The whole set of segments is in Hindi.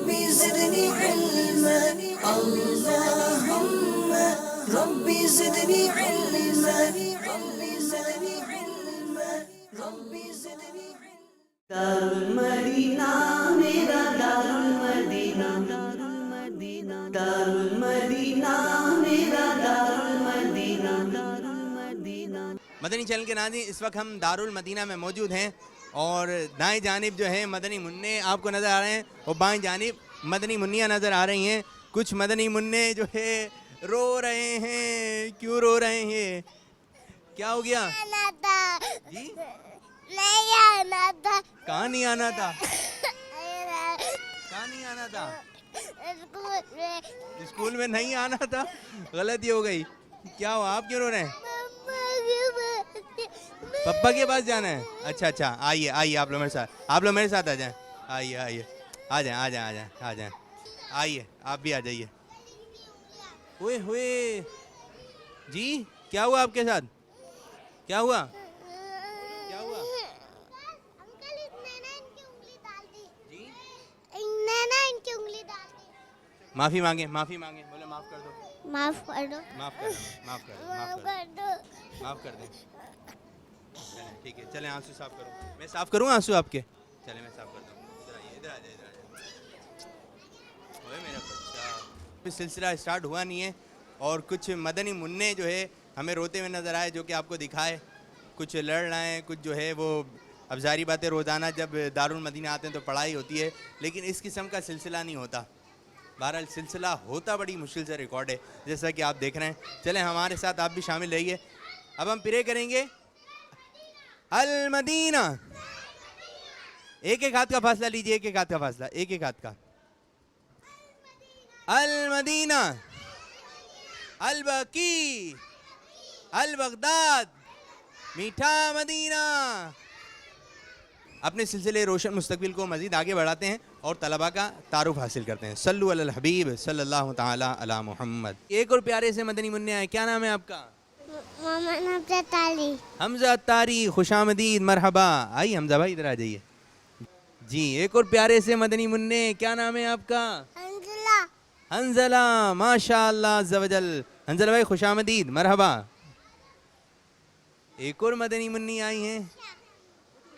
रब्बी ज़िदनी इल्मा अल्लाहुम्मा रब्बी ज़िदनी इल्मा रब्बी ज़िदनी इल्मा रब्बी ज़िदनी दारुल मदीना मेरा दारुल मदीना दारुल मदीना दारुल मदीना मेरा दारुल मदीना दारुल मदीना। मदनी चैनल के नाज़रीन, इस वक्त हम दारुल मदीना में मौजूद हैं और दाएं जानिब जो है मदनी मुन्ने आपको नज़र आ रहे हैं और बाएं जानिब मदनी मुन्नियाँ नज़र आ रही हैं। कुछ मदनी मुन्ने जो है रो रहे हैं। क्यों रो रहे हैं? क्या हो गया जी? नहीं आना था। कहाँ नहीं आना था? कहाँ नहीं आना था? स्कूल में नहीं आना था। गलती हो गई। क्या हुआ? आप क्यों रो रहे हैं? पप्पा के पास जाना है। अच्छा अच्छा, आइए आइए, आप लोग मेरे साथ, आप लोग मेरे साथ आ जाएं। आइए आइए, आ जाएं आ जाएं आ जाएं आ जाएं, आइए आप भी आ जाइए। हुए हुए जी, क्या हुआ आपके साथ? क्या हुआ? क्या हुआ अंकल इनने इनकी उंगली डाल दी जी? इनने इनकी उंगली डाल दी। माफी मांगे, माफी मांगे, बोले माफ कर दो, माफ कर दो, माफ कर दो, माफ कर दो, माफ कर दो, माफ कर दें। चलें ठीक है, चलें आंसू साफ करो। मैं साफ करूँ आंसू आपके? चलें मैं साफ करता हूँ। इधर आइए, इधर आ जाइए, इधर आ जाइए। ओए मेरा बच्चा, सिलसिला स्टार्ट हुआ नहीं है और कुछ मदनी मुन्ने जो है हमें रोते हुए नज़र आए, जो कि आपको दिखाए। कुछ लड़ रहे हैं, कुछ जो है वो, अब जारी बात है रोज़ाना जब दारुल मदीना आते हैं तो पढ़ाई होती है, लेकिन इस किस्म का सिलसिला नहीं होता। बहरहाल सिलसिला होता बड़ी मुश्किल से रिकॉर्ड है, जैसा कि आप देख रहे हैं। चलें हमारे साथ आप भी शामिल रहिए। अब हम प्रे करेंगे अल मदीना। एक एक हाथ का फासला लीजिए, एक एक हाथ का फासला, एक एक हाथ का। अल मदीना, अल बकी, अल बगदाद, मीठा मदीना। अपने सिलसिले रोशन मुस्तकबिल को मजीद आगे बढ़ाते हैं और तलबा का तारुफ हासिल करते हैं। सल्लु अलल हबीब सल्लल्लाहु ताला अला मुहम्मद। एक और प्यारे से मदनी मुन्ने आए, क्या नाम है आपका? हमजा अत्तारी, खुशामदीद, मरहबा। आइए हमजा भाई इधर आ जाइए जी। एक और प्यारे से मदनी मुन्ने, क्या नाम है आपका? हंजला। हंजला, माशाअल्लाह अज़्ज़वजल। हंजला भाई खुशामदीद, मरहबा। एक और मदनी मुन्नी आई हैं,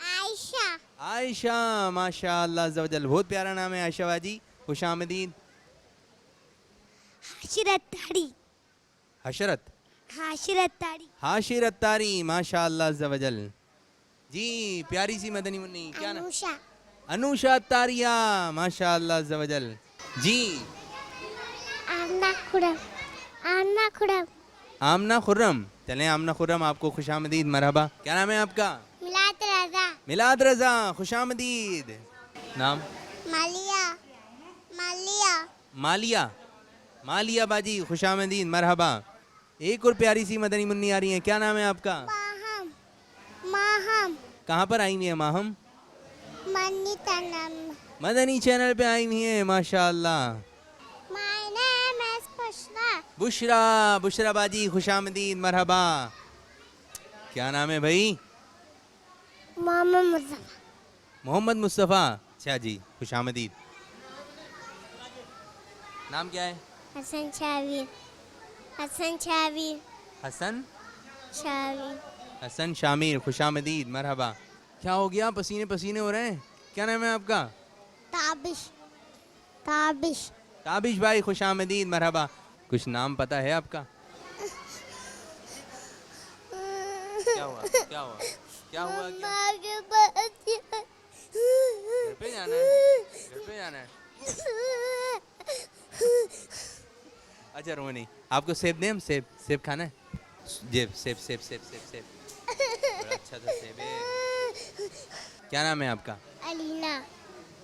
आयशा। आयशा, माशाअल्लाह अज़्ज़वजल। बहुत प्यारा नाम है आयशा बाजी, खुशामदीद। हाशिरत तारी। हशरत, हाशिरत तारी। हाशिर अत्तारी, माशाअल्लाह अज़्ज़वजल जी। प्यारी सी मदनी मुन्नी, क्या नाम? अनुषा। अनुषा अत्तारिया, माशाअल्लाह अज़्ज़वजल जी। आमना खुरम। आमना खुरम। आमना खुर्रम। चलें आमना खुर्रम, आपको खुशामदीद, मरहबा। क्या नाम है आपका? मिलाद रजा। मिलाद रजा, खुशामदीद। नाम? मालिया। मालिया। मालिया, मालिया बाजी, खुशामदीद, मरहबा। एक और प्यारी सी मदनी मुन्नी आ रही है, क्या नाम है आपका? माहम। माहम। कहाँ पर आई हुई है माहम? मन्नी तनम। मदनी चैनल पे आई हुई है, माशाअल्लाह। My name is Bushra. Bushra, Bushra बाजी, खुशामदीद, मरहबा। क्या नाम है भाई? मोहम्मद मुस्तफा। मोहम्मद मुस्तफ़ा। अच्छा जी, खुशामदीद। नाम क्या है? हसन शावीर। हसन शावीर। हसन, शावीर। हसन शामिर, खुशामदीद, मरहबा। क्या हो गया? पसीने पसीने हो रहे हैं। क्या नाम है आपका? ताबिश। ताबिश। ताबिश भाई, खुशामदीद, मरहबा। कुछ नाम पता है आपका? क्या हुआ? क्या हुआ? क्या हुआ? क्या? मम्मा के पास घर पे जाना है? घर पे जाना है? अच्छा रो नहीं। आपको सेब दें हम? सेब, सेब खाना है? जेब, सेब सेब सेब सेब सेब, बड़ा अच्छा सा सेब है। क्या नाम है आपका? अलीना।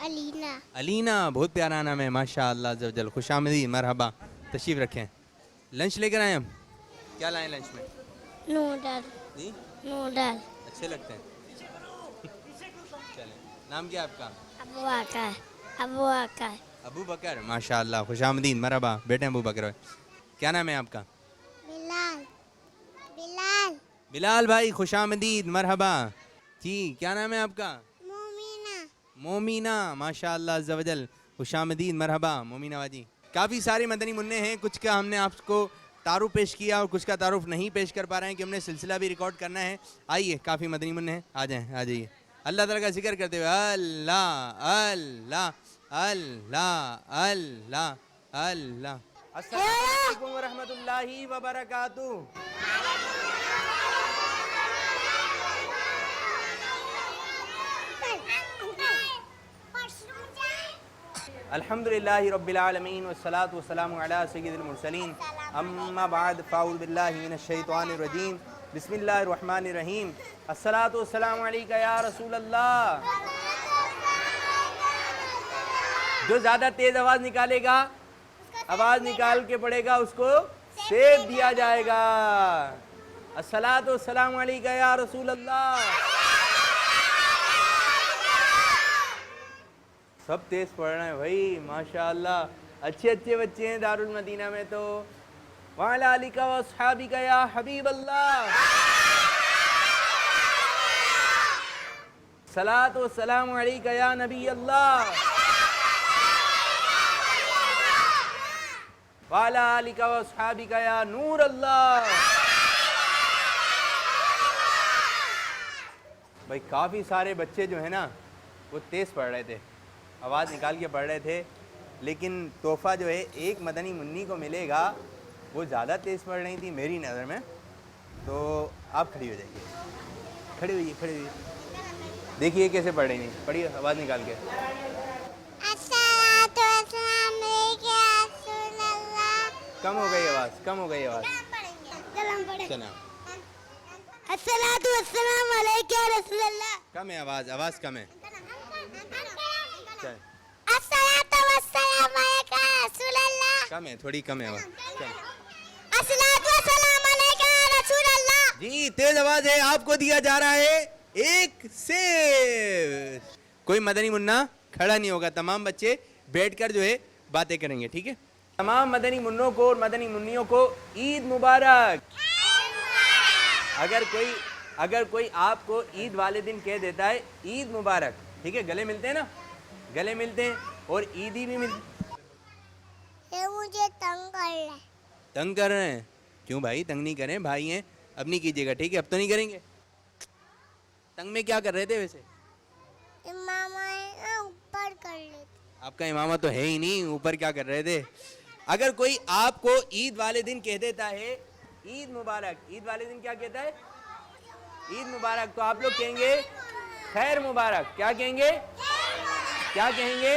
अलीना। अलीना, बहुत प्यारा नाम है, माशाअल्लाह अज़्ज़वजल। खुशामदीद, मरहबा। तशरीफ़ रखें। लंच लेकर आए हम। क्या लाएं लंच में? नूडल। जी, नूडल। अच्छे लगते हैं। चलें, नाम क्या है आपका? अबू आकर। अबू आकर। अबू बकर, माशाअल्लाह, खुशामदीद, मरहबा। बेटे अबू बकर। क्या नाम है आपका? बिलाल। बिलाल। बिलाल भाई, खुशामदीद, मरहबा जी। क्या नाम है आपका? मोमिना। मोमिना, माशाअल्लाह अज़्ज़वजल। खुशामदीद, मरहबा मोमिन आवाजी। काफ़ी सारे मदनी मुन्ने हैं, कुछ का हमने आपको तारुफ पेश किया और कुछ का तारुफ नहीं पेश कर पा रहे हैं कि हमने सिलसिला भी रिकॉर्ड करना है। आइए, काफ़ी मदनी मुन्ने हैं, आ जाएँ, आ जाइए। अल्लाह ताला का जिक्र करते हुए अल्लाह अल्लाह अल्लाह अल्लाह अल्लाह। अस्सलामु अलैकुम व रहमतुल्लाहि व बरकातुहू। अल्हम्दुलिल्लाहि रब्बिल आलमीन वस्सलातु वस्सलामु अला सय्यिदिल मुरसलीन अम्मा बाद फ़ाऊज़ु बिल्लाहि मिनश शैतानिर रजीम बिस्मिल्लाहिर रहमानिर रहीम। अस्सलातु वस्सलामु अलैका या रसूलल्लाह। जो ज़्यादा तेज़ आवाज़ निकालेगा, आवाज़ निकाल के पढ़ेगा, उसको सेब दिया जाएगा। अस्सलातु वस्सलामु अलैका या रसूलल्लाह। सब तेज पढ़ रहे हैं भाई, माशाअल्लाह। अच्छे अच्छे बच्चे हैं दारुल मदीना में तो। वाला अलिका व अस्हाबिका या हबीब अल्लाह। सलात व सलाम अलैका या नबी अल्लाह। वाला अलिका व अस्हाबिका या नूर अल्लाह। भाई काफ़ी सारे बच्चे जो है ना वो तेज़ पढ़ रहे थे, आवाज़ निकाल के पढ़ रहे थे, लेकिन तोहफ़ा जो है एक मदनी मुन्नी को मिलेगा, वो ज़्यादा तेज़ पढ़ रही थी मेरी नज़र में। तो आप खड़ी हो जाइए, खड़ी हुई, खड़ी हुई, देखिए कैसे पढ़ रही थी, पढ़िए आवाज़ निकाल के। कम हो गई आवाज़, कम हो गई आवाज़। चला अस्सलातु वस्सलाम अलैका या रसूलल्लाह। कम है आवाज़, आवाज़ कम है। चल अस्सलातु वस्सलाम अलैका या रसूलल्लाह। कम है, थोड़ी कम है आवाज़। चल अस्सलातु वस्सलाम अलैका या रसूलल्लाह। जी तेज आवाज़ है, आपको दिया जा रहा है एक से। कोई मदनी मुन्ना खड़ा नहीं होगा, तमाम बच्चे बैठकर जो है बातें करेंगे, ठीक है। तमाम मदनी मुन्नों को और मदनी मुन्नियों को ईद मुबारक। अगर कोई आपको ईद वाले दिन कह देता है ईद मुबारक, ठीक है, गले मिलते हैं ना, गले मिलते हैं और ईदी भी मिलती। ये मुझे तंग कर रहा है। तंग कर रहे हैं? क्यों भाई, तंग नहीं करें, भाई हैं, अब नहीं कीजिएगा, ठीक है, अब तो नहीं करेंगे। तंग में क्या कर रहे थे वैसे? इमामा ऊपर कर लेते। आपका इमामा तो है ही नहीं, ऊपर क्या कर रहे थे? अगर कोई आपको ईद वाले दिन कह देता है ईद मुबारक, ईद वाले दिन क्या कहता है? ईद मुबारक, तो आप लोग कहेंगे खैर मुबारक। क्या कहेंगे? क्या कहेंगे?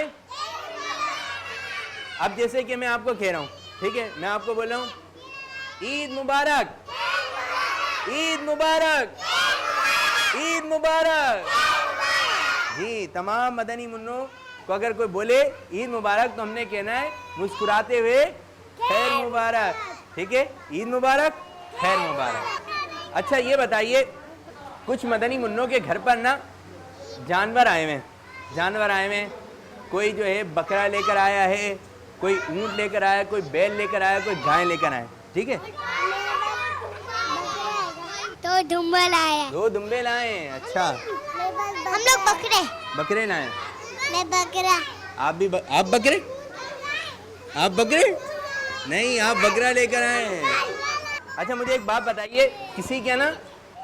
अब जैसे कि मैं आपको कह रहा हूँ, ठीक है, मैं आपको बोल रहा हूँ ईद मुबारक, ईद मुबारक, ईद मुबारक। जी तमाम मदनी मुन्नों को अगर कोई बोले ईद मुबारक तो हमने कहना है मुस्कुराते हुए खैर मुबारक, ठीक है, ईद मुबारक, खैर मुबारक। अच्छा ये बताइए, कुछ मदनी मुन्नों के घर पर ना जानवर आए हुए, जानवर आए हुए, कोई जो है बकरा लेकर आया है, कोई ऊंट लेकर आया, कोई बैल लेकर आया, कोई गाय लेकर आया, ठीक है। तो दुम्बे लाए। दो दुम्बे लाए, अच्छा। हम लोग बकरे। बकरे लाए? मैं बकरा। आप भी आप बकरे? आप बकरे नहीं, आप बकरा लेकर आए। अच्छा मुझे एक बात बताइए, किसी के ना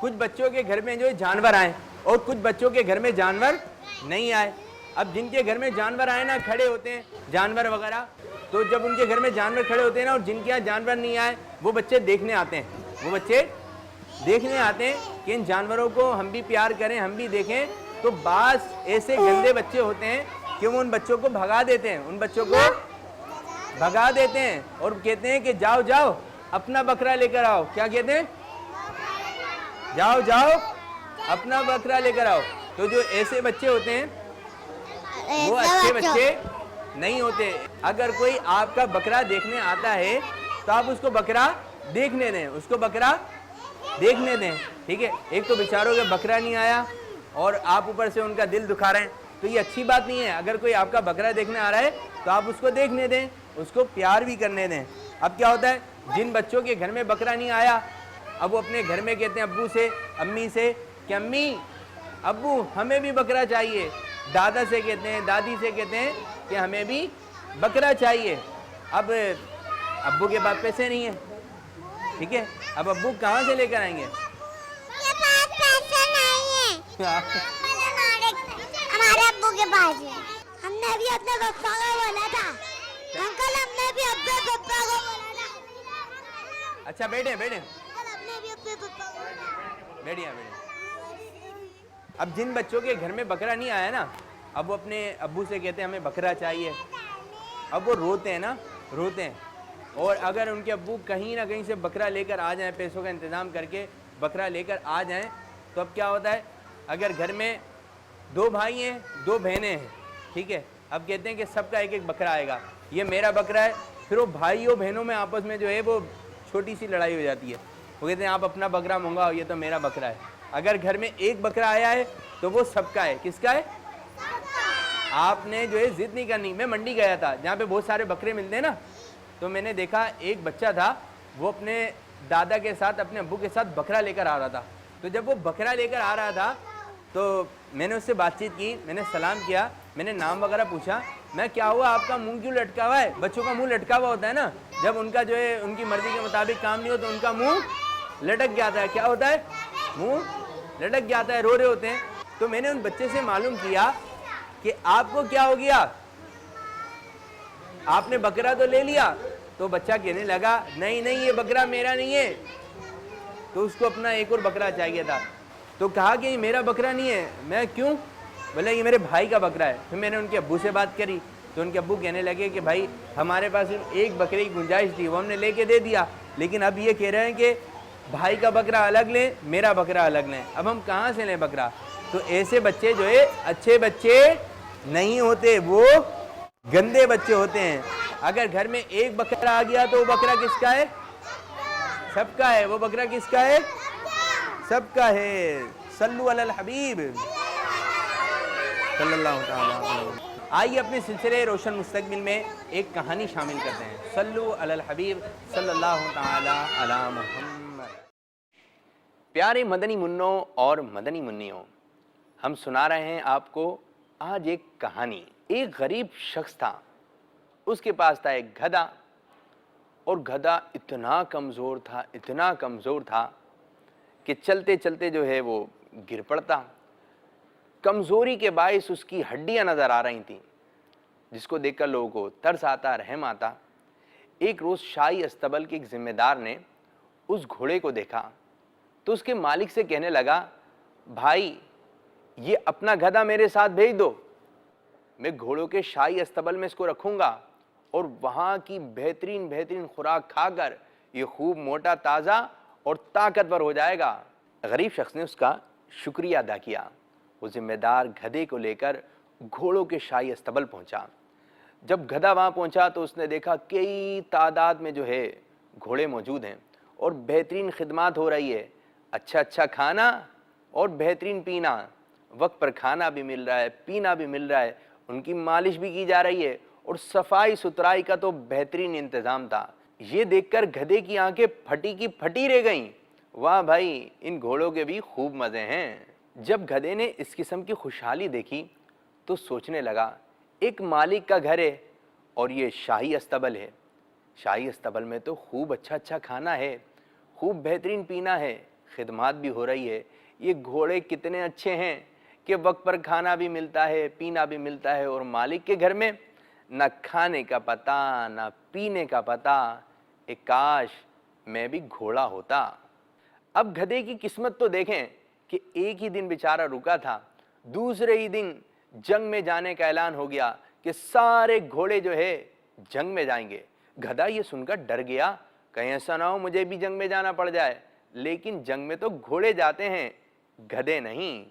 कुछ बच्चों के घर में जो है जानवर आए और कुछ बच्चों के घर में जानवर नहीं आए। अब जिनके घर में जानवर आए ना, खड़े होते हैं जानवर वगैरह, तो जब उनके घर में जानवर खड़े होते हैं ना और जिनके यहाँ जानवर नहीं आए, वो बच्चे देखने आते हैं, वो बच्चे देखने आते हैं कि इन जानवरों को हम भी प्यार करें, हम भी देखें। तो बास ऐसे गंदे बच्चे होते हैं कि वो उन बच्चों को भगा देते हैं, उन बच्चों को भगा देते हैं और कहते हैं कि जाओ जाओ अपना बकरा लेकर आओ। क्या कहते हैं? जाओ जाओ अपना बकरा लेकर आओ। तो जो ऐसे बच्चे होते हैं वो अच्छे बच्चे नहीं होते। अगर कोई आपका बकरा देखने आता है तो आप उसको बकरा देखने दें, उसको बकरा देखने दें, ठीक है। एक तो बेचारों का बकरा नहीं आया और आप ऊपर से उनका दिल दुखा रहे हैं, तो ये अच्छी बात नहीं है। अगर कोई आपका बकरा देखने आ रहा है तो आप उसको देखने दें, उसको प्यार भी करने दें। अब क्या होता है, जिन बच्चों के घर में बकरा नहीं आया, अब वो अपने घर में कहते हैं अब्बू से, अम्मी से कि अम्मी अब्बू हमें भी बकरा चाहिए। दादा से कहते हैं, दादी से कहते हैं कि हमें भी बकरा चाहिए। अब अब्बू के पास पैसे नहीं है, ठीक है, अब अब्बू कहाँ से लेकर आएंगे? के पास पैसे नहीं है। हमारे अब्बू के पास है। हमने भी अपने पापा को बोला था, अंकल हमने भी अपने पापा को बोला था। अच्छा बैठे बैठे अंकल हमने भी अपने पापा को बोला था। बैठिए बैठिए। अब जिन बच्चों के घर में बकरा नहीं आया ना, अब वो अपने अब्बू से कहते हैं हमें बकरा चाहिए। अब वो रोते हैं ना, रोते हैं। और अगर उनके अब्बू कहीं ना कहीं से बकरा लेकर आ जाएं, पैसों का इंतज़ाम करके बकरा लेकर आ जाएं, तो अब क्या होता है, अगर घर में 2 भाई हैं 2 बहनें हैं, ठीक है, अब कहते हैं कि सबका एक एक बकरा आएगा, ये मेरा बकरा है। फिर वो भाइयों बहनों में आपस में जो है वो छोटी सी लड़ाई हो जाती है। वो कहते हैं आप अपना बकरा मंगाओ, ये तो मेरा बकरा है। अगर घर में एक बकरा आया है तो वो सबका है। किसका है? आपने जो है जिद नहीं करनी। मैं मंडी गया था जहाँ पे बहुत सारे बकरे मिलते हैं ना, तो मैंने देखा एक बच्चा था, वो अपने दादा के साथ अपने अब्बू के साथ बकरा लेकर आ रहा था। तो जब वो बकरा लेकर आ रहा था तो मैंने उससे बातचीत की, मैंने सलाम किया, मैंने नाम वगैरह पूछा। मैं क्या हुआ, आपका मुंह क्यों लटका हुआ है? बच्चों का मुंह लटका हुआ होता है ना, जब उनका जो है उनकी मर्जी के मुताबिक काम नहीं हो तो उनका मुंह लटक जाता है। क्या होता है? मुंह लटक जाता है, रो रहे होते हैं। तो मैंने उन बच्चे से मालूम किया कि आपको क्या हो गया, आपने बकरा तो ले लिया। तो बच्चा कहने लगा नहीं नहीं ये बकरा मेरा नहीं है। तो उसको अपना एक और बकरा चाहिए था। तो कहा कि ये मेरा बकरा नहीं है। मैं क्यों? बोले ये मेरे भाई का बकरा है। फिर मैंने उनके अब्बू से बात करी तो उनके अब्बू कहने लगे कि भाई हमारे पास सिर्फ एक बकरे की गुंजाइश थी, वो हमने लेके दे दिया, लेकिन अब ये कह रहे हैं कि भाई का बकरा अलग लें, मेरा बकरा अलग लें। अब हम कहाँ से लें बकरा? तो ऐसे बच्चे जो है अच्छे बच्चे नहीं होते, वो गंदे बच्चे होते हैं। अगर घर में एक बकरा आ गया तो वो बकरा किसका है? सबका है। वो बकरा किसका है? सबका है। सल्लु अलल हबीब सल्लल्लाहु तआला अलैहि वसल्लम। आइए अपने सिलसिले रोशन मुस्तकबिल में एक कहानी शामिल करते हैं। सल्लु अलल हबीब सल्लल्लाहु तआला अला मुहम्मद। प्यारे मदनी मुन्नों और मदनी मुन्नियों, हम सुना रहे हैं आपको आज एक कहानी। एक गरीब शख्स था, उसके पास था एक गधा, और गधा इतना कमज़ोर था, इतना कमज़ोर था कि चलते चलते जो है वो गिर पड़ता। कमज़ोरी के बायस उसकी हड्डियां नज़र आ रही थीं, जिसको देखकर लोगों को तरस आता, रहम आता। एक रोज़ शाही अस्तबल के एक ज़िम्मेदार ने उस घोड़े को देखा तो उसके मालिक से कहने लगा, भाई ये अपना गधा मेरे साथ भेज दो, मैं घोड़ों के शाही अस्तबल में इसको रखूँगा और वहाँ की बेहतरीन बेहतरीन खुराक खाकर ये खूब मोटा, ताज़ा और ताकतवर हो जाएगा। गरीब शख्स ने उसका शुक्रिया अदा किया। वो ज़िम्मेदार गधे को लेकर घोड़ों के शाही अस्तबल पहुँचा। जब गधा वहाँ पहुँचा तो उसने देखा कई तादाद में जो है घोड़े मौजूद हैं और बेहतरीन खिदमत हो रही है। अच्छा खाना और बेहतरीन पीना, वक्त पर खाना भी मिल रहा है, पीना भी मिल रहा है, उनकी मालिश भी की जा रही है और सफाई सुथराई का तो बेहतरीन इंतज़ाम था। ये देखकर गधे की आंखें फटी की फटी रह गईं। वाह भाई, इन घोड़ों के भी खूब मज़े हैं। जब गधे ने इस किस्म की खुशहाली देखी तो सोचने लगा, एक मालिक का घर है और ये शाही अस्तबल है। शाही अस्तबल में तो खूब अच्छा खाना है, खूब बेहतरीन पीना है, खिदमत भी हो रही है। ये घोड़े कितने अच्छे हैं कि वक्त पर खाना भी मिलता है, पीना भी मिलता है, और मालिक के घर में न खाने का पता न पीने का पता। एक काश मैं भी घोड़ा होता। अब गधे की किस्मत तो देखें कि एक ही दिन बेचारा रुका था, दूसरे ही दिन जंग में जाने का ऐलान हो गया कि सारे घोड़े जो है जंग में जाएंगे। गधा ये सुनकर डर गया, कहीं ऐसा ना हो मुझे भी जंग में जाना पड़ जाए। लेकिन जंग में तो घोड़े जाते हैं, गधे नहीं।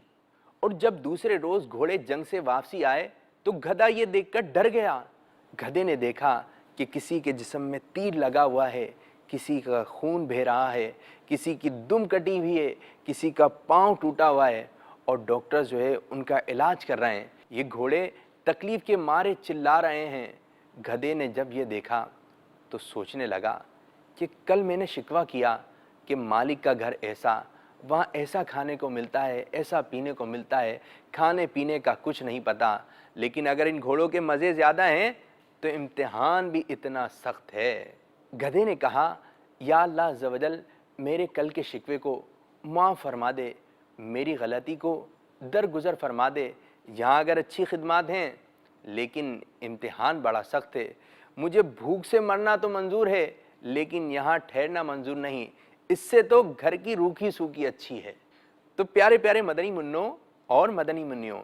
और जब दूसरे रोज घोड़े जंग से वापसी आए तो गधा ये देखकर डर गया। गधे ने देखा कि किसी के जिस्म में तीर लगा हुआ है, किसी का खून बह रहा है, किसी की दुम कटी हुई है, किसी का पाँव टूटा हुआ है, और डॉक्टर जो है उनका इलाज कर रहे हैं। ये घोड़े तकलीफ के मारे चिल्ला रहे हैं। गधे ने जब ये देखा तो सोचने लगा कि कल मैंने शिकवा किया कि मालिक का घर ऐसा, वहाँ ऐसा खाने को मिलता है, ऐसा पीने को मिलता है, खाने पीने का कुछ नहीं पता। लेकिन अगर इन घोड़ों के मज़े ज़्यादा हैं तो इम्तिहान भी इतना सख्त है। गधे ने कहा, या अल्लाह अज़्ज़ व जल मेरे कल के शिकवे को माफ़ फरमा दे, मेरी गलती को दरगुज़र फरमा दे। यहाँ अगर अच्छी खिदमत हैं लेकिन इम्तिहान बड़ा सख्त है। मुझे भूख से मरना तो मंजूर है लेकिन यहाँ ठहरना मंजूर नहीं, इससे तो घर की रूखी सूखी अच्छी है। तो प्यारे प्यारे मदनी मुन्नों और मदनी मुन्नियों,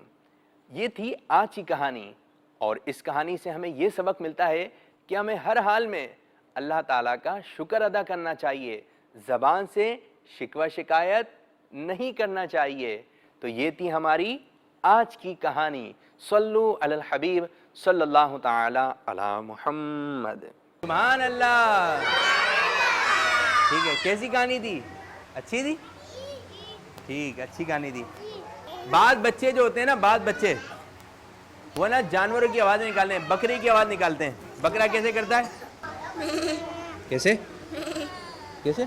ये थी आज की कहानी। और इस कहानी से हमें ये सबक मिलता है कि हमें हर हाल में अल्लाह ताला का शुक्र अदा करना चाहिए, ज़बान से शिकवा शिकायत नहीं करना चाहिए। तो ये थी हमारी आज की कहानी। सल्लु अलल हबीब सल्लल्लाहु ताला अला मुहम्मद। सुभान अल्लाह। ठीक है, कैसी कहानी थी? अच्छी थी? ठीक, अच्छी कहानी थी। बाद बच्चे जो होते हैं ना, बाद बच्चे वो ना जानवरों की आवाज़ निकालते हैं, बकरी की आवाज़ निकालते हैं। बकरा कैसे करता है? कैसे कैसे?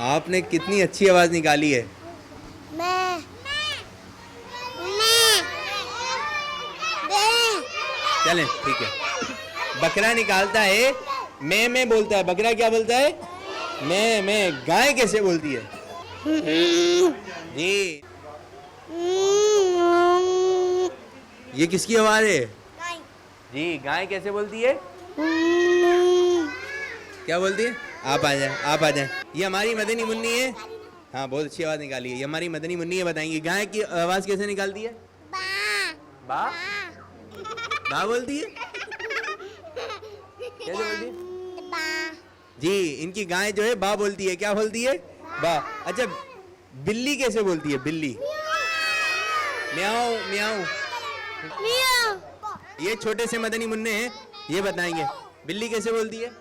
आपने कितनी अच्छी आवाज़ निकाली है। मैं चलें, ठीक है। बकरा निकालता है, मैं बोलता है। बकरा क्या बोलता है? मैं। गाय कैसे बोलती है? जी, ये किसकी आवाज़ है? जी, गाय कैसे बोलती है? क्या बोलती है? आप आ जाए, आप आ जाए। ये हमारी मदनी मुन्नी है। हाँ, बहुत अच्छी आवाज़ निकाली है। ये हमारी मदनी मुन्नी है। बताएंगे गाय की आवाज़ कैसे निकालती है? बा बा बोलती है। कैसे बोलती है? जी, इनकी गाय जो है बा बोलती है। क्या बोलती है? बा। अच्छा, बिल्ली कैसे बोलती है? बिल्ली म्याऊ म्याऊ। ये छोटे से मदनी मुन्ने हैं, ये बताएंगे बिल्ली कैसे बोलती है?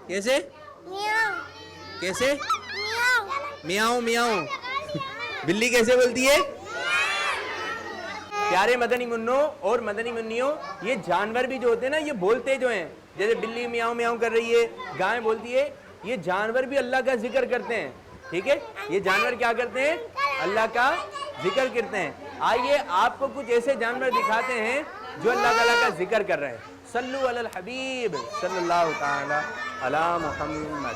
कैसे कैसे? म्याऊ म्याऊ। बिल्ली कैसे बोलती है? प्यारे मदनी मुन्नों और मदनी मुन्नियों, ये जानवर भी जो होते हैं ना, ये बोलते जो हैं। जैसे बिल्ली म्याऊ म्याऊ कर रही है, गाय बोलती है, ये जानवर भी अल्लाह का जिक्र करते हैं। ठीक है, ये जानवर क्या करते हैं? अल्लाह का जिक्र करते हैं। आइए आपको कुछ ऐसे जानवर दिखाते हैं जो अल्लाह ताला का जिक्र कर रहे हैं। सल्लु अलल हबीब सल्लल्लाहु ताला अला मुहम्मद।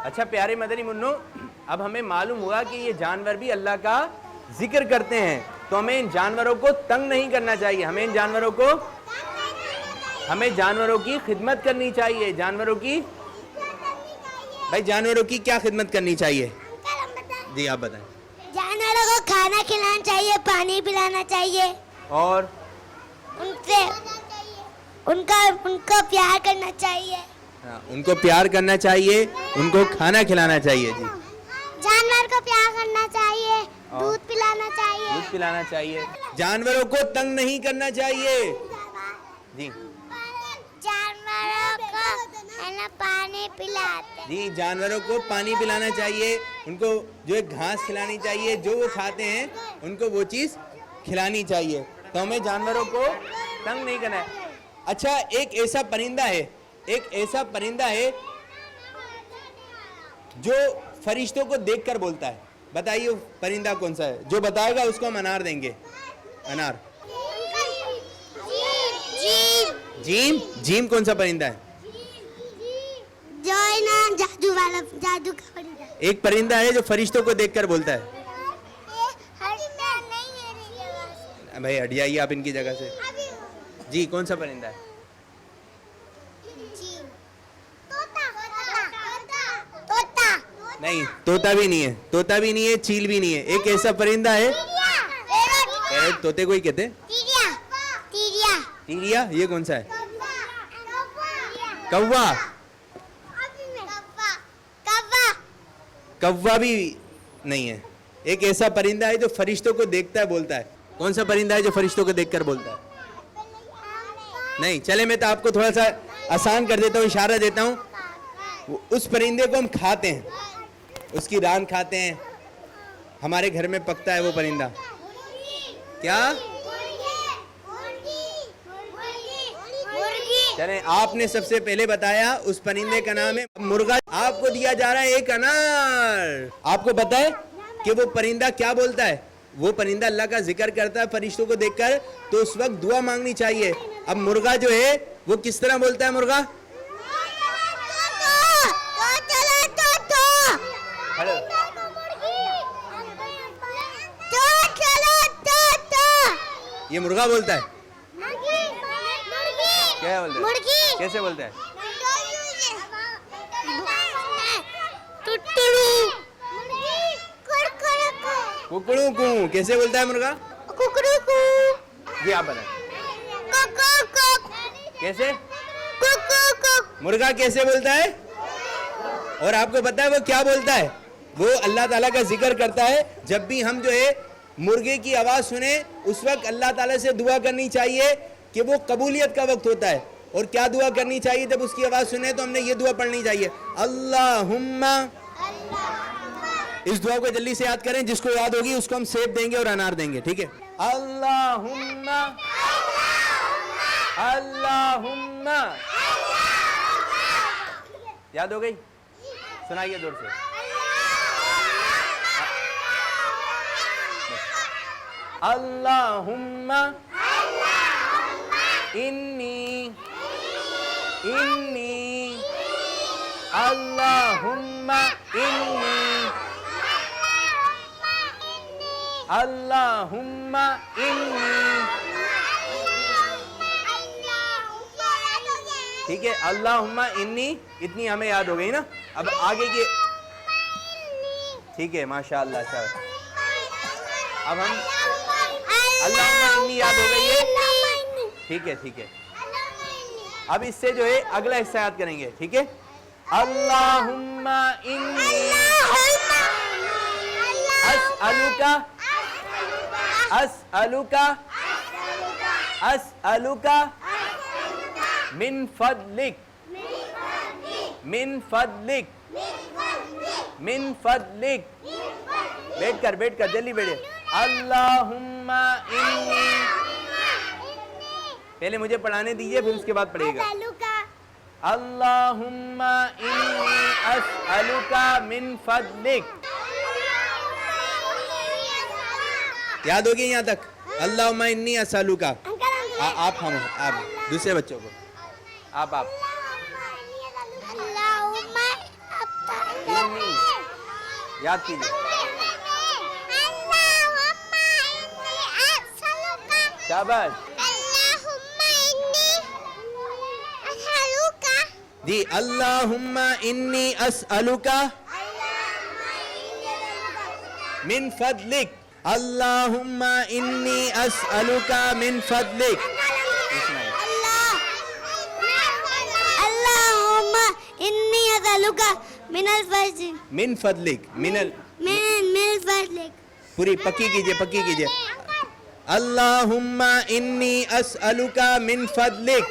अच्छा प्यारे मदनी मुन्नो, अब हमें मालूम हुआ कि ये जानवर भी अल्लाह का जिक्र करते हैं, तो हमें इन जानवरों को तंग नहीं करना चाहिए। हमें जानवरों की खिदमत करनी चाहिए। जानवरों की, भाई जानवरों की क्या खिदमत करनी चाहिए? जी आप बताएं। जानवरों को खाना खिलाना चाहिए, पानी पिलाना चाहिए और उनसे उनको प्यार करना चाहिए। हाँ, उनको प्यार करना चाहिए, उनको खाना खिलाना चाहिए। जी, जानवर को प्यार करना चाहिए, दूध पिलाना चाहिए। दूध पिलाना चाहिए। जानवरों को तंग नहीं करना चाहिए। जी, जानवरों को है ना पानी पिलाते। जी, जानवरों को पानी पिलाना चाहिए, उनको जो है घास खिलानी चाहिए, जो वो खाते हैं उनको वो चीज़ खिलानी चाहिए। तो हमें जानवरों को तंग नहीं करना है। अच्छा, एक ऐसा परिंदा है जो फरिश्तों को देखकर बोलता है। बताइए परिंदा कौन सा है? जो बताएगा उसको हम अनार देंगे। अनार। जीम। जीम कौन सा परिंदा है? जो है ना जादू वाला, जादू का परिंदा। एक परिंदा है जो फरिश्तों को देखकर बोलता है। भाई हट जाइए आप इनकी जगह से। जी कौन सा परिंदा है? नहीं, तोता भी नहीं है, तोता भी नहीं है, चील भी नहीं है। एक ऐसा परिंदा है, पैरट तोते को ही कहते हैं। टीरिया, ये कौन सा है? कौवा। कौवा भी नहीं है। एक ऐसा परिंदा है जो फरिश्तों को देखता है, बोलता है। कौन सा परिंदा है जो फरिश्तों को देखकर बोलता है? नहीं, चले मैं तो आपको थोड़ा सा आसान कर देता हूँ, इशारा देता हूँ। उस परिंदे को हम खाते हैं, उसकी रान खाते हैं, हमारे घर में पकता है वो परिंदा। क्या? चले आपने सबसे पहले बताया उस परिंदे का नाम है मुर्गा। आपको दिया जा रहा है एक अनार। आपको पता है कि वो परिंदा क्या बोलता है? वो परिंदा अल्लाह का जिक्र करता है फरिश्तों को देखकर, तो उस वक्त दुआ मांगनी चाहिए। अब मुर्गा जो है वो किस तरह बोलता है? मुर्गा ये मुर्गा बोलता है। क्या बोलता है? कैसे बोलता है? कुकड़ू कू। कैसे बोलता है मुर्गा? जी आप बताएं कैसे मुर्गा कैसे बोलता है? और आपको पता है वो क्या बोलता है? वो अल्लाह ताला का जिक्र करता है। जब भी हम जो है मुर्गे की आवाज सुने उस वक्त अल्लाह ताला से दुआ करनी चाहिए कि वो कबूलियत का वक्त होता है। और क्या दुआ करनी चाहिए जब उसकी आवाज सुने? तो हमने ये दुआ पढ़नी चाहिए, अल्लाहुम्मा। इस दुआ को जल्दी से याद करें, जिसको याद होगी उसको हम सेब देंगे और अनार देंगे, ठीक है? अल्लाहुम्मा अल्लाहुम्मा। याद हो गई? सुनाइए जोर से। अल्लाहुम्मा इन्नी अल्लाहुम्मा इन्नी अल्लाहुम्मा इन्नी। ठीक है, अल्लाहुम्मा इन्नी, इतनी हमें याद हो गई ना। अब आगे की, ठीक है, माशाअल्लाह। अब हम अल्लाहुम्मा इन्नी याद हो गई है, ठीक है, ठीक है। अब इससे जो है अगला हिस्सा याद करेंगे, ठीक है? अल्लाहुम्मा इन्नी अस्अलुका अस्अलुका अस्अलुका मिन फदलिक मिन फदलिक मिन फदलिक। बैठ कर जल्दी बैठे। अल्लाहुम्मा इन्नी, पहले मुझे पढ़ाने दीजिए फिर उसके बाद पढ़ेगा। अल्लाहुम्मा इन्नी अस्अलुका मिन फदलिक। याद होगी यहाँ तक? अल्लाहुम्मा इन्नी अस्अलुका। आप हम आप दूसरे बच्चों को आप इन्नी याद कीजिए। शाबाश जी। अल्लाहुम्मा इन्नी अस्अलुका मिन फदलिक। अल्लाहुम्मा इन्नी अस्अलुका मिन फदलिक। अल्लाहुम्मा इन्नी अस्अलुका मिनल फदलिक। मिन फदलिक मिनल मिनल फदलिक। पूरी पक्की कीजिए, पक्की कीजिए। अल्लाहुम्मा इन्नी अस्अलुका मिन फदलिक।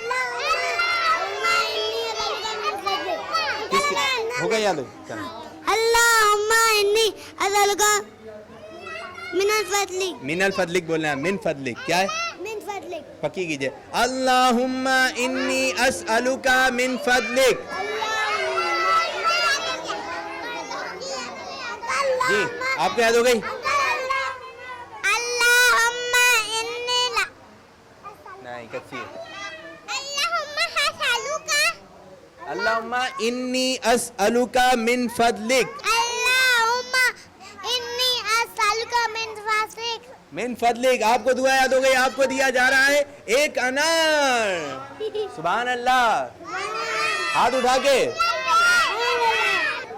हो गया याद? अल्लाहुम्मा इन्नी अस्अलुका मिनल फदलिक। मिनल फदलिक बोलना है, मिन फदलिक क्या है? मिन फदलिक। पक्की कीजिए। अल्लाहुम्मा इन्नी अस्अलुका मिन फदलिक। जी आपको याद हो गई? अल्लाहुम्मा इन्नी नहीं, कच्ची है। अल्लाहुम्मा अस्अलुका अल्लाहुम्मा इन्नी अस्अलुका मिन फदलिक। अल्लाहुम्मा इन्नी अस्अलुका मिन फदलिक। मिन फदलिक, आपको दुआ याद हो गई, आपको दिया जा रहा है एक अनार। सुभान अल्लाह। हाथ उठा के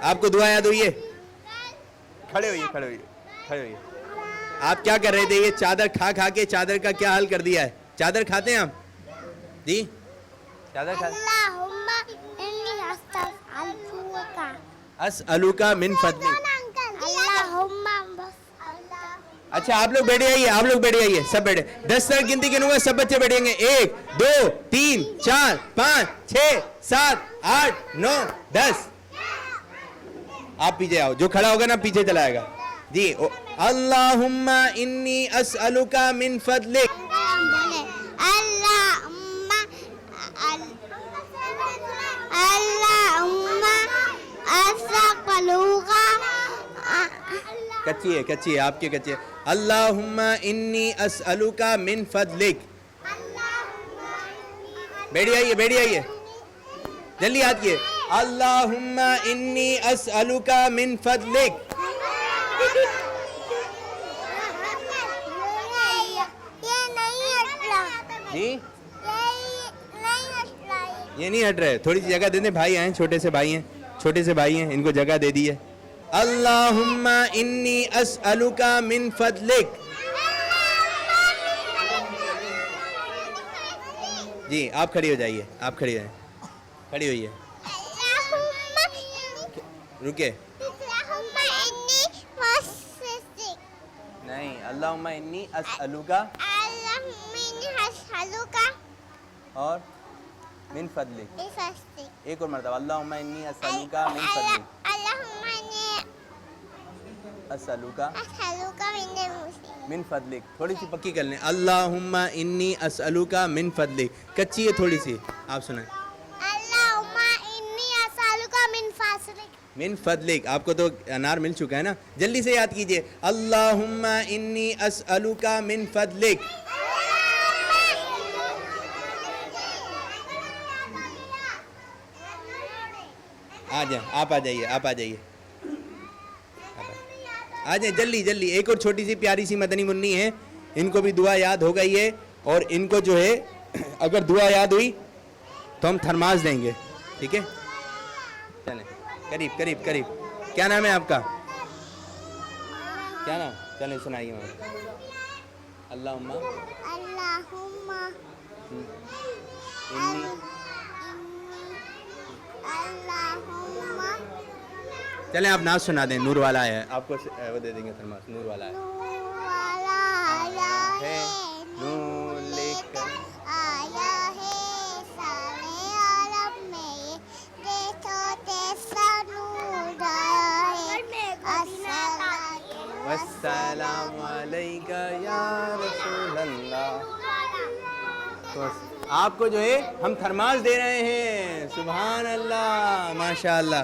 आपको दुआ याद हुई है? खड़े होइए, खड़े होइए, खड़े होइए। आप क्या कर रहे थे? ये चादर खा खा के चादर का क्या हाल कर दिया है? चादर खाते हैं आप जी? चादर खा। अल्लाहुम्मा इन्नी अस्अलुका। अस्अलुका मिन फदलिक। अल्लाहुम्मा अच्छा आप लोग बैठे आइए, आप लोग बैठे आइए, सब बैठे। 10 तक गिनती गिनूंगा, सब बच्चे बैठेंगे। 1 2 3 4 5 6 7 8 9 10। आप पीछे आओ, जो खड़ा होगा ना पीछे चला आएगा जी। अल्लाहुम्मा इन्नी अस्अलुका मिन फदलिक। अल्लाहुम्मा अस्अलुका। कच्ची है, कच्ची है, आपकी कच्ची है। अल्लाहुम्मा इन्नी अस्अलुका मिन फदलिक। बैठी आइए, बैठी आइए, जल्दी याद किए। अल्लाहुम्मा इन्नी अस्अलुका मिन फदलिक। जी ये नहीं हट रहे, थोड़ी सी जगह दे दें। भाई आए, छोटे से भाई हैं, छोटे से भाई हैं, इनको जगह दे दी है। अल्लाहुम्मा इन्नी अस्अलुका मिन फदलिक। जी आप खड़ी हो जाइए, आप खड़ी हो, खड़ी होइए। रुके नहीं, अल्लाहुम्मा इन्नी अस्अलुका और मिन फदलिक। एक और मरतबा, अल्लाहुम्मा इन्नी अस्अलुका मिन फदलिक। अस्अलुका मिन फदलिक। थोड़ी सी पक्की कर लें। अल्लाहुम्मा इन्नी अस्अलुका मिन फदलिक। कच्ची है थोड़ी सी, आप सुनाएं। अल्लाहुम्मा इन्नी अस्अलुका मिन फदलिक। मिन फदलिक। आपको तो अनार मिल चुका है ना, जल्दी से याद कीजिए। अल्लाहुम्मा इन्नी अस्अलुका मिन फदलिक। आ जाए, आप आ जाइए, आप आ जाइए, आ जाए जल्दी जल्दी। एक और छोटी सी प्यारी सी मदनी मुन्नी है, इनको भी दुआ याद हो गई है, और इनको जो है अगर दुआ याद हुई तो हम थर्मास देंगे, ठीक है? चलें, करीब करीब करीब। क्या नाम है आपका? क्या नाम? चलें सुनाइए मैम। अल्लाहुम्मा इन्नी चलें आप नाज सुना दें। नूर वाला है, आपको वो दे देंगे थर्मास। नूर वाला है, नूर लेकर आया है सारे आलम में, देखो कैसा नूर आया है। वस्सलामु अलैका या रसूल अल्लाह। तो आपको जो है हम थर्मास दे रहे हैं। सुभान अल्लाह, माशाअल्लाह।